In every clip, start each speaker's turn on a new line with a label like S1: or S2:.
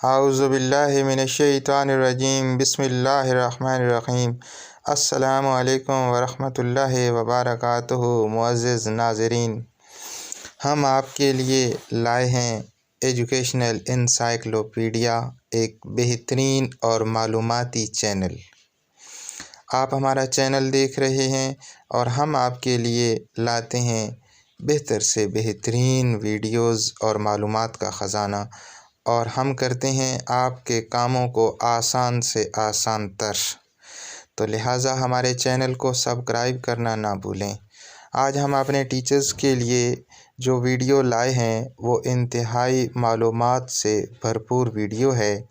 S1: औज़ुबिल्लाहि मिनश्शैतानिर्रजीम बिस्मिल्लाहिर्रहमानिर्रहीम। अस्सलामु अलैकुम वरहमतुल्लाहि वबरकातुहू। मुअज़्ज़िज़ नाज़रीन, हम आपके लिए लाए हैं एजुकेशनल इंसाइक्लोपीडिया, एक बेहतरीन और मालूमाती चैनल। आप हमारा चैनल देख रहे हैं और हम आपके लिए लाते हैं बेहतर से बेहतरीन वीडियोज़ और मालूमात का ख़जाना, और हम करते हैं आपके कामों को आसान से आसान तर। तो लिहाजा हमारे चैनल को सब्सक्राइब करना ना भूलें। आज हम अपने टीचर्स के लिए जो वीडियो लाए हैं वो इंतहाई मालूमात से भरपूर वीडियो है।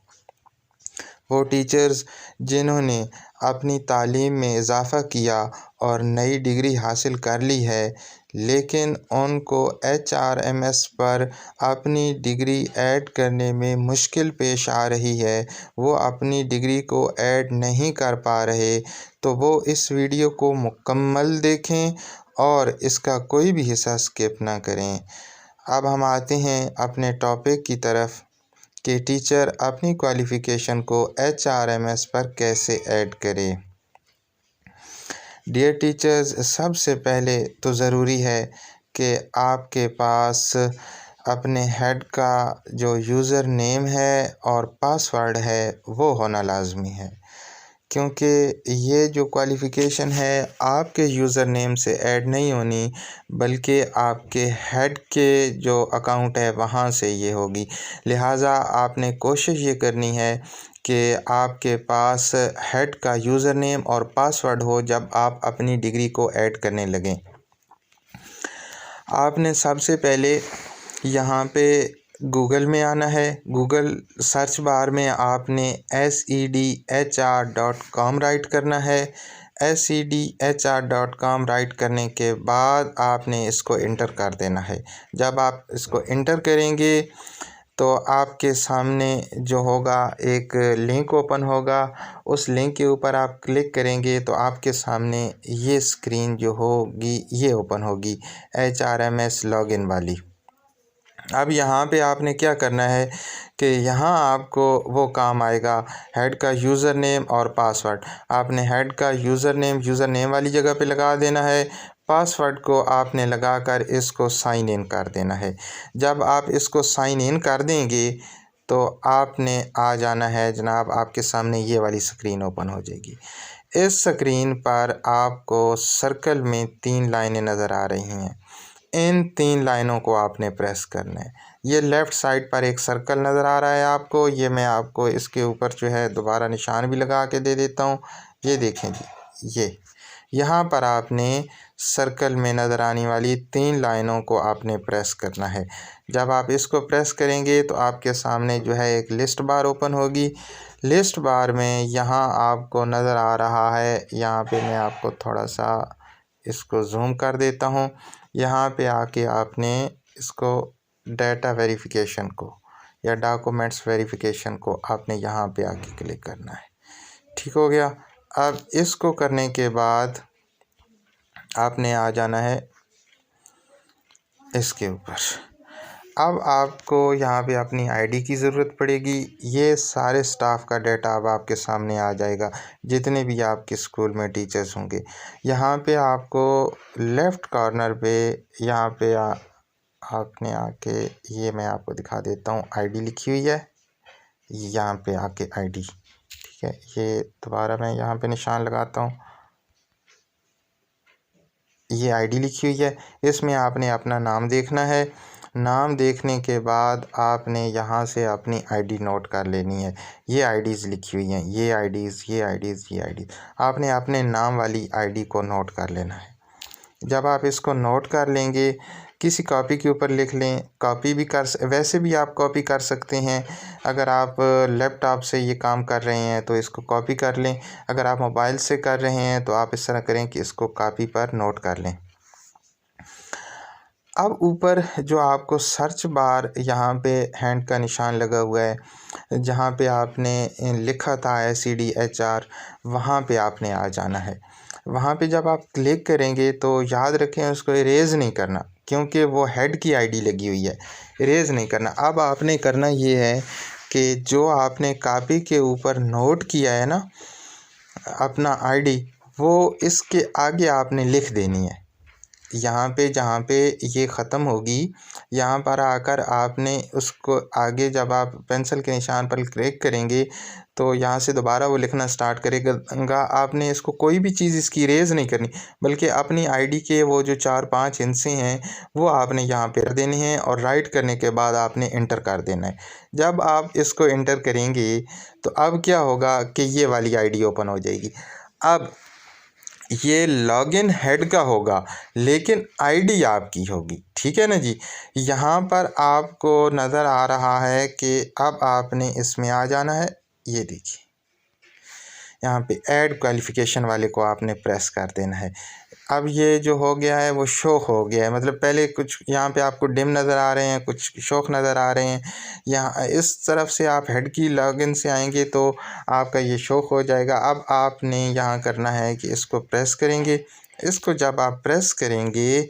S1: वो टीचर्स जिन्होंने अपनी तालीम में इजाफ़ा किया और नई डिग्री हासिल कर ली है, लेकिन उनको HRMS पर अपनी डिग्री ऐड करने में मुश्किल पेश आ रही है, वो अपनी डिग्री को ऐड नहीं कर पा रहे, तो वो इस वीडियो को मुकम्मल देखें और इसका कोई भी हिस्सा स्किप ना करें। अब हम आते हैं अपने टॉपिक की तरफ कि टीचर अपनी क्वालिफ़िकेशन को HRMS पर कैसे ऐड करे। डियर टीचर्स, सबसे पहले तो ज़रूरी है कि आपके पास अपने हेड का जो यूज़र नेम है और पासवर्ड है वो होना लाज़मी है, क्योंकि ये जो क्वालिफ़िकेशन है आपके यूज़र नेम से ऐड नहीं होनी, बल्कि आपके हेड के जो अकाउंट है वहाँ से ये होगी। लिहाजा आपने कोशिश ये करनी है कि आपके पास हेड का यूज़र नेम और पासवर्ड हो जब आप अपनी डिग्री को ऐड करने लगें। आपने सबसे पहले यहाँ पे गूगल में आना है। गूगल सर्च बार में आपने sedhr.com राइट करना है। sedhr.com राइट करने के बाद आपने इसको इंटर कर देना है। जब आप इसको इंटर करेंगे तो आपके सामने जो होगा एक लिंक ओपन होगा। उस लिंक के ऊपर आप क्लिक करेंगे तो आपके सामने ये स्क्रीन जो होगी ये ओपन होगी, HRMS लॉगिन वाली। अब यहाँ पे आपने क्या करना है कि यहाँ आपको वो काम आएगा, हेड का यूज़र नेम और पासवर्ड। आपने हेड का यूज़र नेम वाली जगह पे लगा देना है। पासवर्ड को आपने लगाकर इसको साइन इन कर देना है। जब आप इसको साइन इन कर देंगे तो आपने आ जाना है जनाब, आपके सामने ये वाली स्क्रीन ओपन हो जाएगी। इस स्क्रीन पर आपको सर्कल में 3 लाइनें नज़र आ रही हैं। इन 3 लाइनों को आपने प्रेस करना है। ये लेफ़्ट साइड पर एक सर्कल नज़र आ रहा है आपको, ये मैं आपको इसके ऊपर जो है दोबारा निशान भी लगा के दे देता हूँ। ये देखें जी, ये यहाँ पर आपने सर्कल में नज़र आने वाली 3 लाइनों को आपने प्रेस करना है। जब आप इसको प्रेस करेंगे तो आपके सामने जो है एक लिस्ट बार ओपन होगी। लिस्ट बार में यहाँ आपको नज़र आ रहा है, यहाँ पे मैं आपको थोड़ा सा इसको जूम कर देता हूँ। यहाँ पे आके आपने इसको डाटा वेरिफिकेशन को या डॉक्यूमेंट्स वेरिफिकेशन को आपने यहाँ पे आके क्लिक करना है। ठीक हो गया। अब इसको करने के बाद आपने आ जाना है इसके ऊपर। अब आपको यहाँ पे अपनी आईडी की ज़रूरत पड़ेगी। ये सारे स्टाफ का डाटा अब आपके सामने आ जाएगा, जितने भी आपके स्कूल में टीचर्स होंगे। यहाँ पे आपको लेफ़्ट कॉर्नर पे यहाँ पे आपने आके, ये मैं आपको दिखा देता हूँ, आईडी लिखी हुई है। यहाँ पे आके आईडी, ठीक है, ये दोबारा मैं यहाँ पे निशान लगाता हूँ। ये आईडी लिखी हुई है, इसमें आपने अपना नाम देखना है। नाम देखने के बाद आपने यहाँ से अपनी आईडी नोट कर लेनी है। ये आईडीज़ लिखी हुई हैं, ये आईडीज़ आपने अपने नाम वाली आईडी को नोट कर लेना है। जब आप इसको नोट कर लेंगे, किसी कॉपी के ऊपर लिख लें। कॉपी भी वैसे भी आप कॉपी कर सकते हैं। अगर आप लैपटॉप से ये काम कर रहे हैं तो इसको कॉपी कर लें। अगर आप मोबाइल से कर रहे हैं तो आप इस तरह करें कि इसको कॉपी पर नोट कर लें। अब ऊपर जो आपको सर्च बार यहाँ पे हैंड का निशान लगा हुआ है, जहाँ पे आपने लिखा था SEDHR, वहाँ पे आपने आ जाना है। वहाँ पे जब आप क्लिक करेंगे तो याद रखें उसको इरेज़ नहीं करना, क्योंकि वो हेड की आईडी लगी हुई है। इरेज़ नहीं करना। अब आपने करना ये है कि जो आपने कॉपी के ऊपर नोट किया है ना अपना आईडी, वो इसके आगे आपने लिख देनी है। यहाँ पे जहाँ पे ये ख़त्म होगी, यहाँ पर आकर आपने उसको आगे जब आप पेंसिल के निशान पर क्लिक करेंगे तो यहाँ से दोबारा वो लिखना स्टार्ट करेगा। आपने इसको कोई भी चीज़ इसकी इरेज़ नहीं करनी, बल्कि अपनी आईडी के वो जो 4-5 हिस्से हैं वो आपने यहाँ पे रख देने हैं और राइट करने के बाद आपने इंटर कर देना है। जब आप इसको इंटर करेंगे तो अब क्या होगा कि ये वाली आईडी ओपन हो जाएगी। अब ये लॉगिन हेड का होगा लेकिन आईडी आपकी होगी, ठीक है ना जी। यहाँ पर आपको नज़र आ रहा है कि अब आपने इसमें आ जाना है। ये देखिए यहाँ पे ऐड क्वालिफ़िकेशन वाले को आपने प्रेस कर देना है। अब ये जो हो गया है वो शो हो गया है, मतलब पहले कुछ यहाँ पे आपको डिम नज़र आ रहे हैं, कुछ शौक नज़र आ रहे हैं। यहाँ इस तरफ से आप हेड की लॉगिन से आएंगे तो आपका ये शौक हो जाएगा। अब आपने यहाँ करना है कि इसको प्रेस करेंगे। इसको जब आप प्रेस करेंगे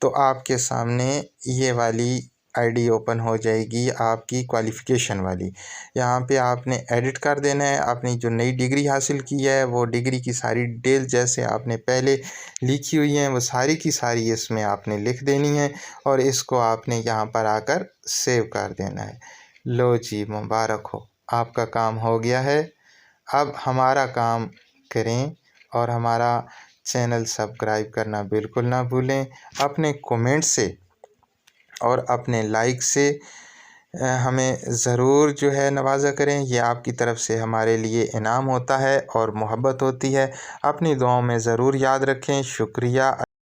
S1: तो आपके सामने ये वाली आईडी ओपन हो जाएगी, आपकी क्वालिफ़िकेशन वाली। यहाँ पे आपने एडिट कर देना है। आपने जो नई डिग्री हासिल की है वो डिग्री की सारी डिटेल जैसे आपने पहले लिखी हुई हैं वो सारी की सारी इसमें आपने लिख देनी है और इसको आपने यहाँ पर आकर सेव कर देना है। लो जी, मुबारक हो, आपका काम हो गया है। अब हमारा काम करें और हमारा चैनल सब्सक्राइब करना बिल्कुल ना भूलें। अपने कमेंट से और अपने लाइक से हमें ज़रूर जो है नवाज़ा करें। ये आपकी तरफ से हमारे लिए इनाम होता है और मोहब्बत होती है। अपनी दुआओं में ज़रूर याद रखें। शुक्रिया।